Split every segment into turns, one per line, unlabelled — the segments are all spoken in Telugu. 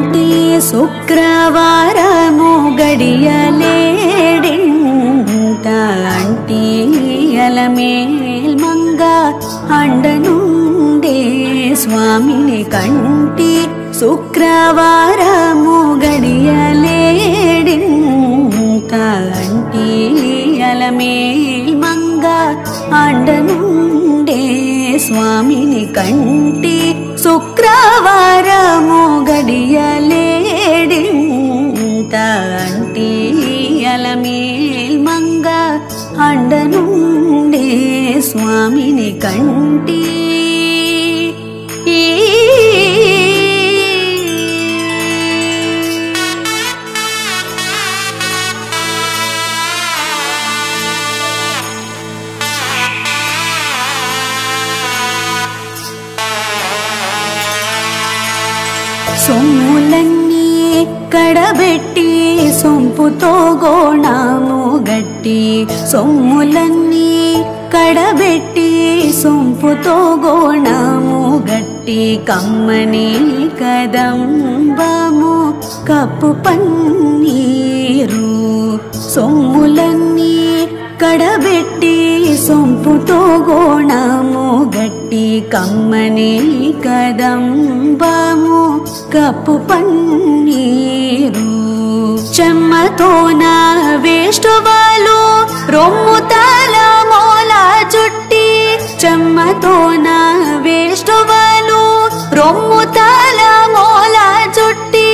కంటి శుక్రవారము గడియలేడింత అంటి అలమేల్ మంగ అండనుండే స్వామిని కంటి శుక్రవారము గడియలేడింత అంటి అలమేల్ మంగ అండనుండే స్వామిని కంటి శుక్రవారము గడియలేడింత అంటి అలమేల్ మంగ అండనుండే స్వామిని కంటి సొమ్ములన్నీ కడబెట్టి సొంపుతో గోణము గట్టి సొమ్ములన్నీ కడబెట్టి సొంపుతో గోణము గట్టి కమ్మని కదంబము కప్పు పన్నీరు సొమ్ములన్నీ కడబెట్టి సొంపుతో గోణము గట్టి కమ్మని కదంబము కప్పు పన్నీరు చెమ్మతోన వేష్టువాలు రొమ్ము తల మోల చుట్టి చెమ్మతోన వేష్టువాలు రొమ్ము తల మోల చుట్టి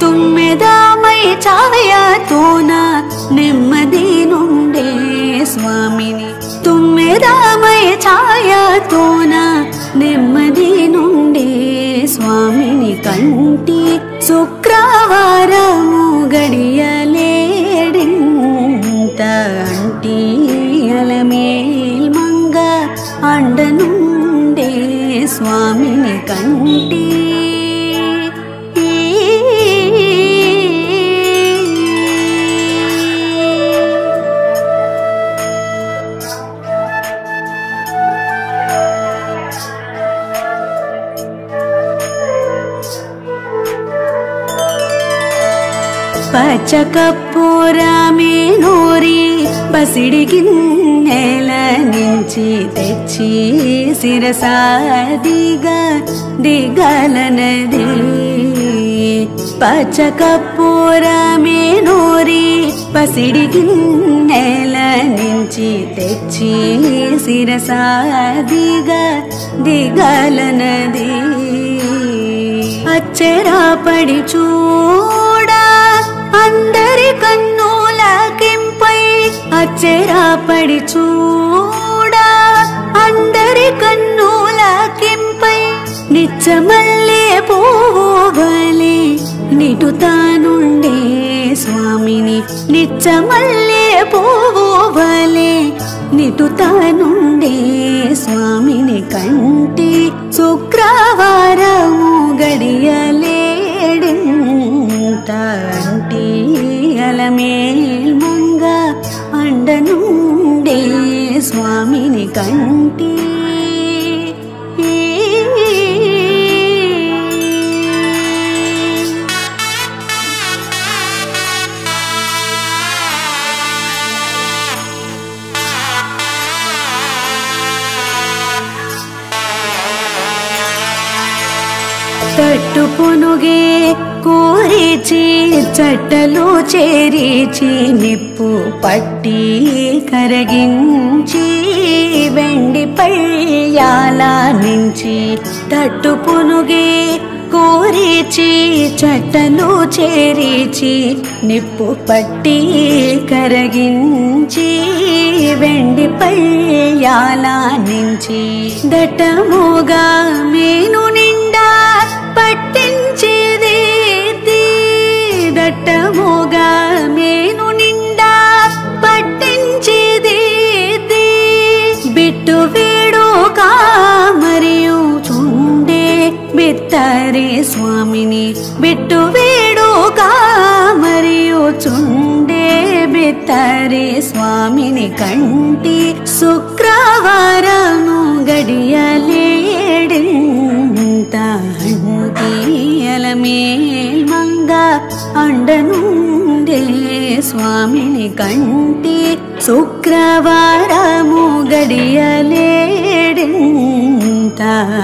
తుమ్మెదామై ఛాయతోన నెమ్మది నుండే స్వామిని తుమ్మెదామై ఛాయతోన నెమ్మది నుండే స్వామిని కంటి శుక్రవారము గడియలేడింత అంటి అలమేల్ మంగ అండనుండే స్వామిని కంటి పచ్చకర్పూరమే నూరి పసిడి గిన్నెల నుంచి తెచ్చి శిరసాదిగా దిగలనది పచ్చకర్పూరమే నూరి పసిడి గిన్నెల నుంచి తెచ్చి శిరసాదిగా దిగలనది అచ్చరాపడి చూడా అందరి కన్నులకింపై అచ్చరాపడి చూడా అందరి కన్నులకింపై నిచ్చమల్లే పువ్వువలే నిటుతానుండే స్వామిని నిచ్చమల్లే పువ్వువలే నిటుతానుండే స్వామిని కంటి శుక్రవారము గడియలేడింత అంటి అలమేల్ మంగ అండనుండే స్వామిని కంటి తట్టు పునుగే కూరిచి చట్టలు చేరిచి నిప్పు పట్టి కరగించి వెండి పళ్ళాల నుంచి తట్టు పునుగే కూరిచి చట్టలు చేరిచి నిప్పు పట్టి కరగించి వెండి పళ్ళాల నుంచి దట్టముగా మేను నిండా పట్టించేది దట్టముగా మేను నిండా పట్టించేది బిట్టు వేడు మరియు చుండే బిత్తరే స్వామిని బిట్టు వేడు మరియు చుండే బిత్తరే స్వామిని కంటి శుక్రవారము గడియలేడింత అంటి అలమేల్ అండనుండే స్వామిని కంటి శుక్రవారము గడియలేడింత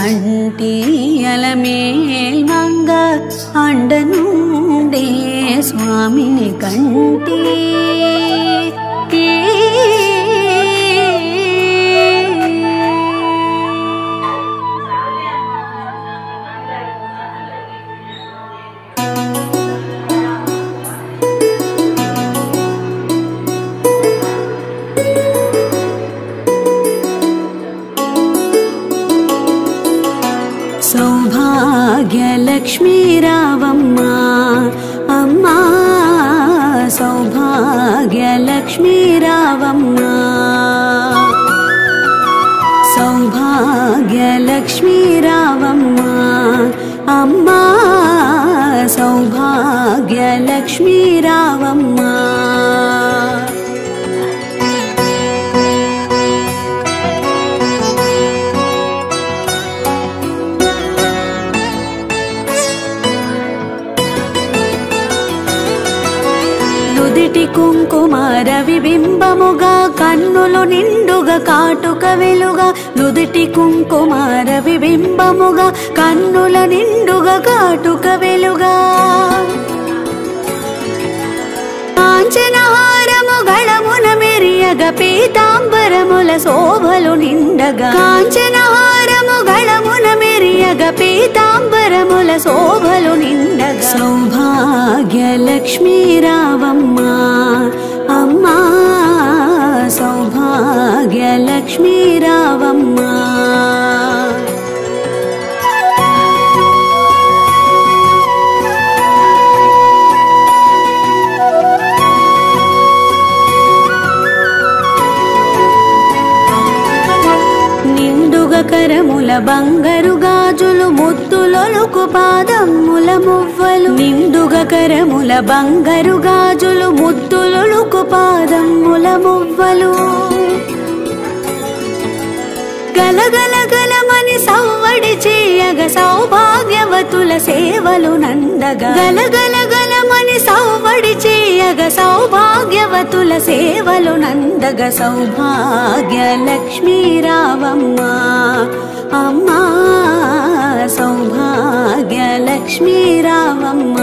అంటి అలమేల్ మంగ అండనుండే స్వామిని కంటి సౌభాగ్యలక్ష్మీ రావమ్మ అమ్మా సౌభాగ్యలక్ష్మీ రావమ్మ సౌభాగ్యలక్ష్మీ రావమ్మ అమ్మా సౌభాగ్యలక్ష్మీ రావమ్మ నుదిటి కుంకుమార విబింబముగా కన్నులు నిండుగా కాటుక వెలుగా నుదిటి కుంకుమార విబింబముగా కన్నుల నిండుగా కాటుక వెలుగా కాంచనహారము గళమున మెరియగ పీతాంబరముల శోభలు నిండగా కాంచనహారము గళమున మెరియగ పీతాంబరముల శోభలు నిండగా సౌభాగ్యలక్ష్మీ రావమ్మ అమ్మా సౌభాగ్యలక్ష్మీ రావమ్మ కరముల బంగారు గాజులు ముద్దులొలుకు పాదమ్ముల మువ్వలు నిండుగా కరముల బంగారు గాజులు ముద్దులొలుకు పాదమ్ముల మువ్వలు గలగల గలమని సవ్వడి చేయగ సౌభాగ్యవతుల సేవలు నందగా గలగల గలమని సవ్వడి చేయగ సౌభాగ్యవతుల సేవలు నందగ సౌభాగ్యలక్ష్మీ రావమ్మ అమ్మా సౌభాగ్యలక్ష్మీ రావమ్మ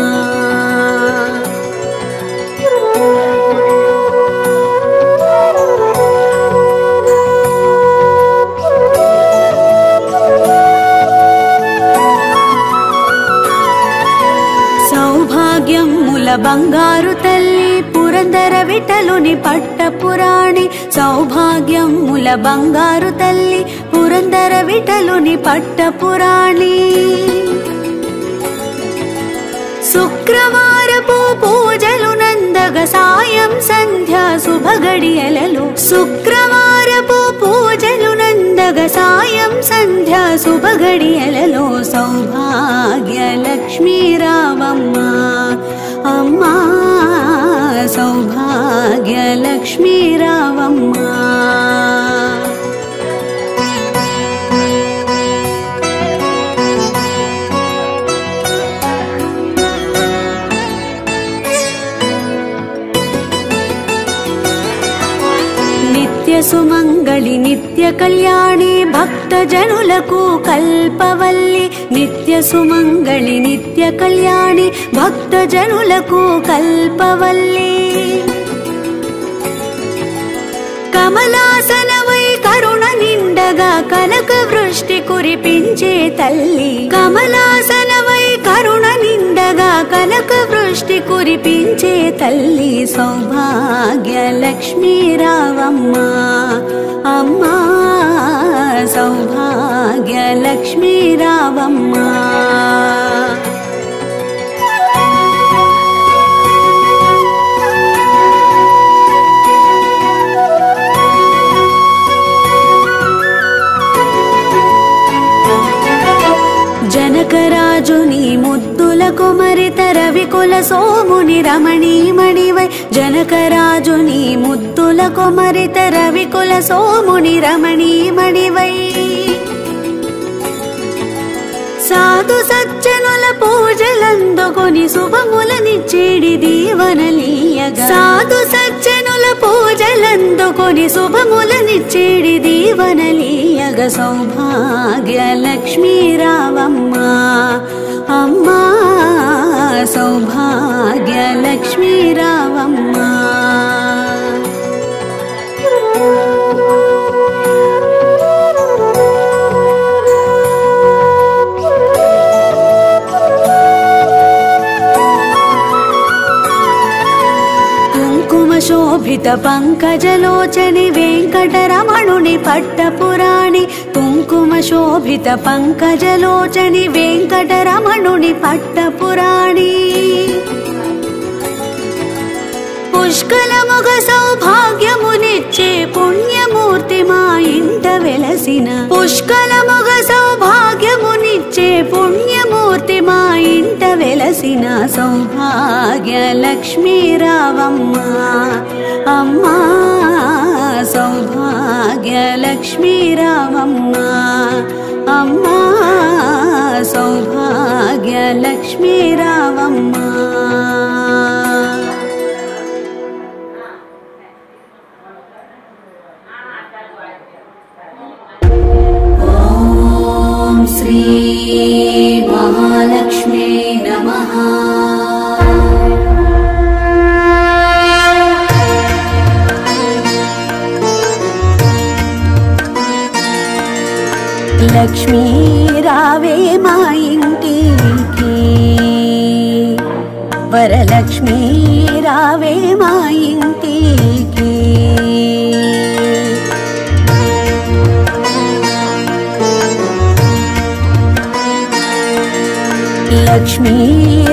సౌభాగ్యముల బంగారు తల్లి పురందర విఠలుని పట్టపురాణి సౌభాగ్యముల బంగారు తల్లి పురందర విఠలుని పట్టపురాణి శుక్రవారపు పూజలు నందగ సాయం సంధ్యా శుభగడియలలో శుక్రవారపు పూజలు నందగ సాయం సంధ్యా శుభగడియలలో సౌభాగ్యలక్ష్మీ రావమ్మ అమ్మా సౌభాగ్యలక్ష్మీ రావమ్మ నిత్య సుమంగళి నిత్య కళ్యాణి భక్త జనులకు కల్పవల్లి నిత్య సుమంగళి నిత్య కళ్యాణి భక్త జనులకు కల్పవల్లి కమలాసనవై కరుణ నిండగా కనక వృష్టి కురిపించే తల్లి కమలాసనవై కరుణ నిండగా కనక వృష్టి కురిపించే తల్లి సౌభాగ్యలక్ష్మీ రావమ్మ అమ్మా సౌభాగ్యలక్ష్మీ రావమ్మ జనకరాజుని ముద్దుల కుమరిత రవికుల సోముని రమణీమణివై జనకరాజుని ముద్దుల కుమరిత రవికుల సోముని రమణీమణివై సాధు సజ్జనుల పూజలందుకొని శుభములనిచ్చేడి దీవనలీయగా సాధు సజ్జనుల పూజలందుకొని శుభములనిచ్చేడి దీవనలీయగా సౌభాగ్య లక్ష్మీ రావమ్మ అమ్మా సౌభాగ్య లక్ష్మీ రావమ్మ శోభిత పంకజలోచని వెంకటరమణుని పట్టపురాణి కుంకుమ శోభిత పంకజలోచని వెంకటరమణుని పట్టపురాణి పుష్కలముగ సౌభాగ్యమునిచ్చే పుణ్యమూర్తి మా ఇంట వెలసిన పుష్కలముగ సౌభాగ్యమునిచ్చే పుణ్యమూర్తి మా ఇంట వెలసిన సౌభాగ్య లక్ష్మీ రావమ్మ అమ్మా సౌభాగ్య లక్ష్మీ రావమ్మ అమ్మా సౌభాగ్య లక్ష్మీ రావమ్మ శ్రీ మహాలక్ష్మీ నమః లక్ష్మీ రావే మా ఇంటికి వరలక్ష్మీ రావే మా ఇంటికి లక్ష్మీ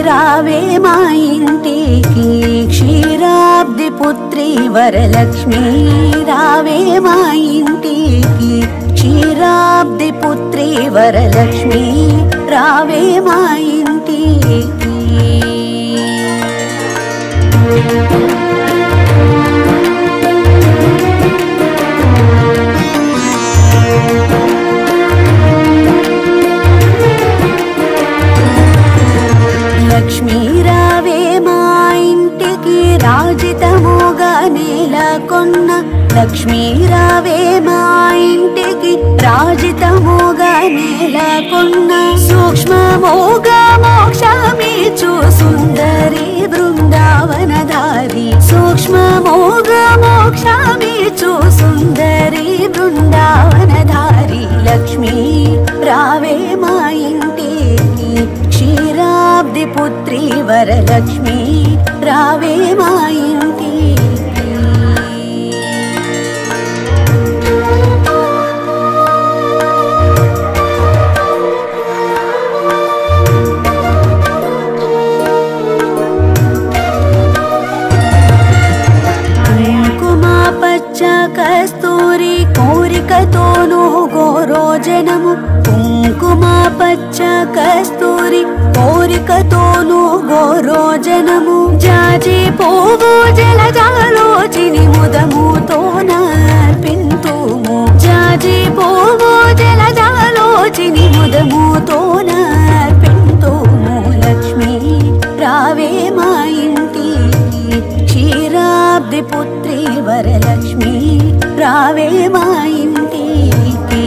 రావే మా ఇంటికి క్షీరాబ్ది పుత్రి వరలక్ష్మీ రావే మా ఇంటికి క్షీరాబ్ది పుత్రి వరలక్ష్మీ రావే మా ఇంటికి లక్ష్మీ రావే మా ఇంటికి రాజితముగా నెలకొన్న లక్ష్మీ రావే మా ఇంటికి రాజితముగా నెలకొన్న సూక్ష్మముగా మోక్షమిచ్చు సుందరి బృందావనధారి సూక్ష్మముగా మోక్షమిచ్చు సుందరి బృందావనధారి లక్ష్మీ రావే మా ఇంటికి క్షీరాబ్ది పుత్రి వరలక్ష్మీ రావే మా ఇంటికి కస్తూరి కోరికతోను గోరోజనము కుంకుమ పచ్చ కస్తూరి కోరికతోను గోరోజనము జాజి పువ్వు జలజాలోచిని ముదముతో నర్పింతుము జాజి పువ్వు జలజాలోచిని ముదముతో నర్పింతుము లక్ష్మీ రావే మా ఇంటికి క్షీరాబ్ది పుత్రి వరలక్ష్మీ రావే మా ఇంటికి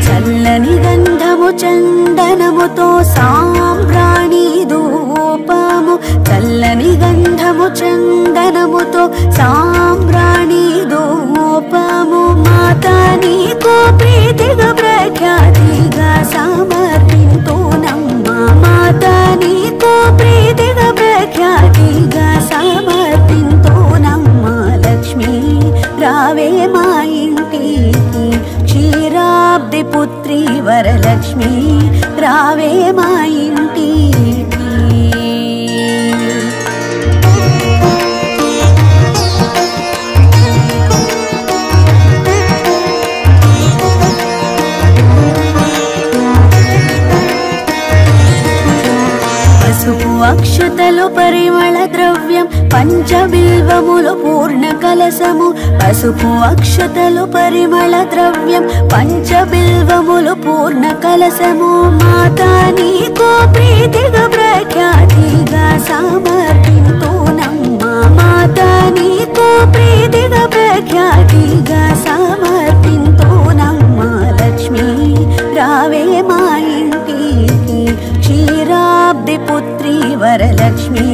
చల్లని గంధము చందనముతో సాంబ్రాణి ధూపము చల్లని గంధము చందనముతో సాంబ్రాణి ధూపము మాతా నీకు ప్రీతిగా ప్రఖ్యాతిగా సమర్పింతునమ్మా మాతా నీకు ప్రీతిగా ప్రఖ్యాతిగా సమర్పింతునమ్మా లక్ష్మీ రావే మా ఇంటికి క్షీరాబ్ది పుత్రి వరలక్ష్మీ రావే మా ఇంటికి అక్షతలు పరిమళ ద్రవ్యం పంచబిల్వములు పూర్ణ కలశము పసుపు అక్షతలు పరిమళ ద్రవ్యం పంచబిల్వములు పూర్ణ కలశము మాతా నీకో ప్రీతిగా ప్రఖ్యాతిగా సమర్పింతునమ్మా మాతా నీకో ప్రీతిగా ప్రఖ్యాతిగా సమర్పింతునమ్మా లక్ష్మీ రావే మా ఇంటికి క్షీరాబ్ది పుత్రి వరలక్ష్మి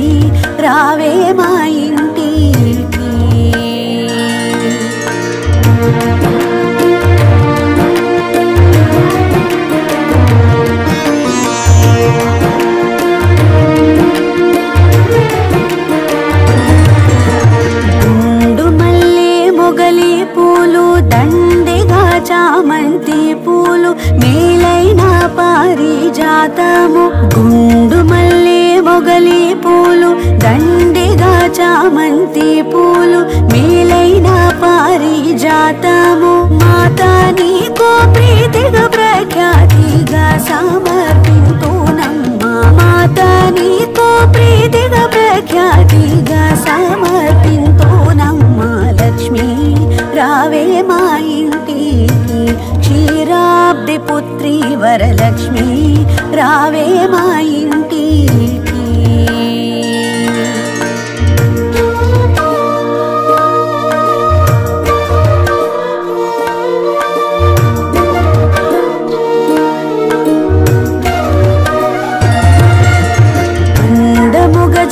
రావే మా ఇంటికి గుండు మల్లె మొగలి పూలు దండిగా చామంతి పూలు మేలైన పారిజాతము గుండు మల్లె మొగలి పూలు దండిగా చామంతి పూలు మేలైన పారిజాతము మాతా నీకో ప్రీతిగా ప్రఖ్యాతిగా సమర్పింతునమ్మా మాతా నీకో ప్రీతిగా ప్రఖ్యాతిగా సమర్పింతునమ్మా లక్ష్మీ రావే మా ఇంటికి క్షీరాబ్ది పుత్రి వరలక్ష్మి రావే మా ఇంటికి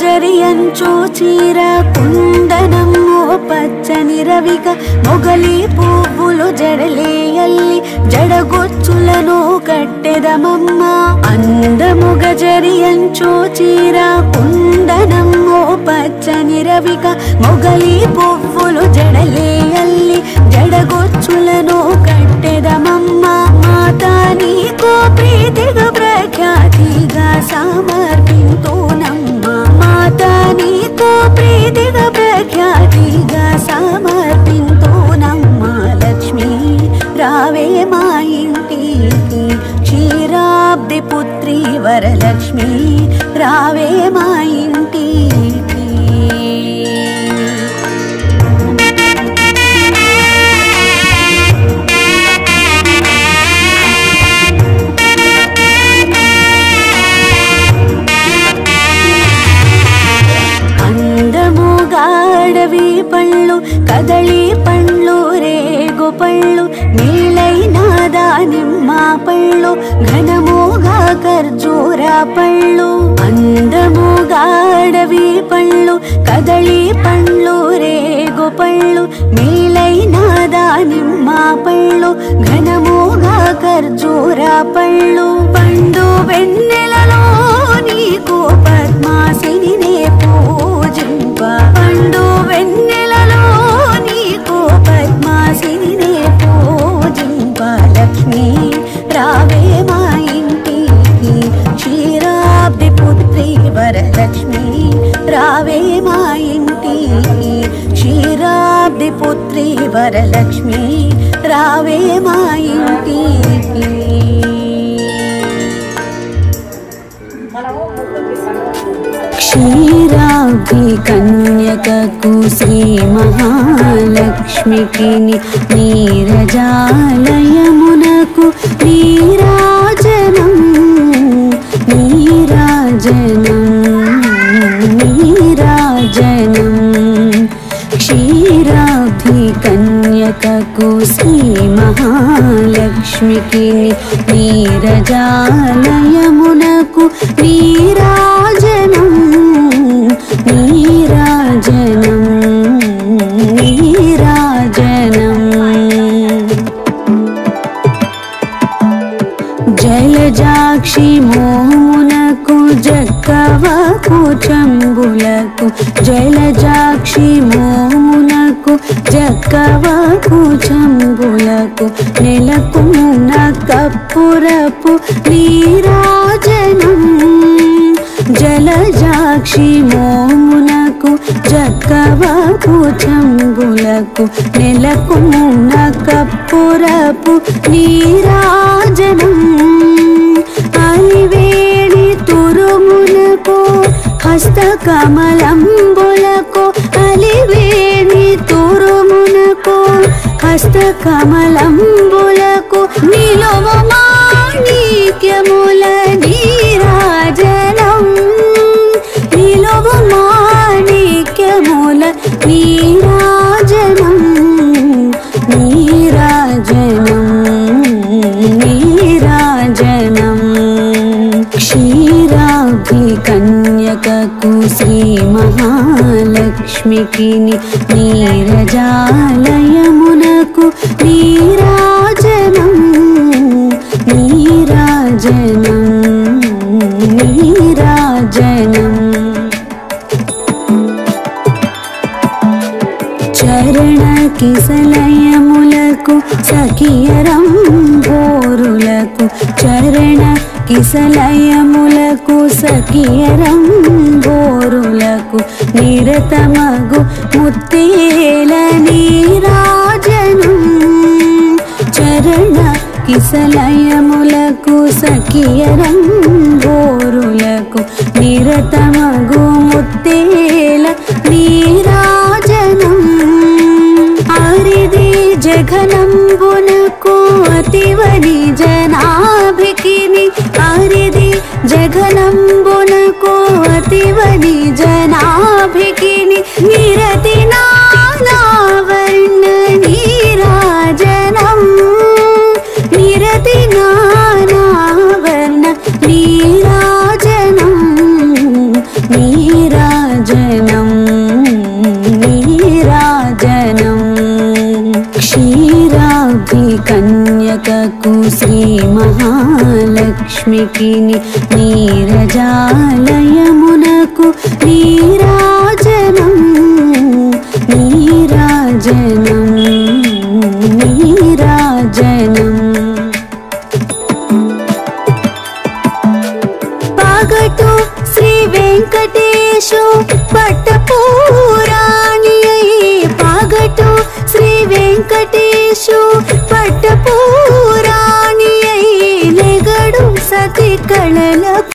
జరియంచు చీర కుందనము పచ్చని రవిక మొగలి పువ్వులు జడలేయల్లి జడగొచ్చులను కట్టెదమమ్మ అందముగ జరియంచు చీర కుందనము పచ్చని రవిక మొగలి పువ్వులు జడలేయల్లి జడగొచ్చులను కట్టెదమమ్మ మాతా నీకో ప్రీతిగా ప్రఖ్యాతిగా సమర్పింతునమ్మా మాతా నీకో ప్రీతిగా ప్రఖ్యాతిగా సమర్పింతునమ్మా లక్ష్మీ రావే మా ఇంటికి క్షీరాబ్ది పుత్రి వరలక్ష్మి రావే మా ఇంటికి అడవి పళ్ళు కదళి పండ్లు రేగు పళ్ళు మేలైన దానిమ్మ పళ్ళు ఘనముగా ఖర్జూర పళ్ళు అందముగా అడవి పళ్ళు కదళి పండ్లు రేగు పళ్ళు మేలైన దానిమ్మ పళ్ళు ఘనముగా ఖర్జూర పళ్ళు పండు వెన్నెలలో నీకు పద్మాసిని పూజింప పండు వెన్నెలలో నీకు పద్మాసిని పూజింప లక్ష్మీ రావే మా ఇంటికి క్షీరాబ్ది పుత్రి వరలక్ష్మి రావే మా ఇంటికి క్షీరాబ్ది పుత్రి వరలక్ష్మి రావే మా ఇంటికి క్షీరాబ్ది కన్యకకు శ్రీ మహాలక్ష్మికి నీరజాలయమునకు నీరాజనం నీరాజనం నీరాజనం క్షీరాబ్ది కన్యకకు శ్రీ మహాలక్ష్మికి నీరజాలయమునకు నీరాజనం నీరాజనం నీరాజనం జలజాక్షి మోమునకు జక్కవకు చంబులకు జలజాక్షి మోమునకు జక్కవకు చంబులకు నెలకున్న కప్పురపు నీరాజనం జలజాక్షి మోమునకు జక్కవకు చంబులకు నెలకున్న కప్పురపు నీరాజనం అలివేణి తురుమునకు హస్తకమలంబులకు అలివేణి తురుమునకు హస్తకమలంబులకు నిలువు మాణిక్యముల నీరాజనం నిలువు మాణిక్యముల నీరాజనం నీరాజనం నీరాజనం క్షీరాబ్ధి కన్యకకు శ్రీ మహాలక్ష్మికి నీరజాలయమునకు నీరాజనం నీరాజనం నీరాజనం చరణ కిసలయములకు సఖియరంభోరులకు చరణ కిసలయములకు సఖియరంభోరులకు నిరతమగు ముత్తేల నీరాజనం చరణ కిసలయములకు సఖియరంభోరులకు నిరతమగు ముత్తేల నీరాజనం ఆరిది జఘనంబునకు అతివని జనాభికిని ఆరిది జఘనంబునకు అతివని జనాభికిని నిరతి నానావర్ణ నీరాజనం నిరతి నానావర్ణ నీరాజనం నీరాజనం నీరాజనం క్షీరాబ్ధి కన్యకకు శ్రీ మహాలక్ష్మికి నీరజాలయమునకు నీరాజనం నీరాజనం నీరాజనం పగటు శ్రీ వెంకటేశు పట్టపురాణి పగటు శ్రీ వెంకటేశు పట్టపురాణి నెగడు సతి కళల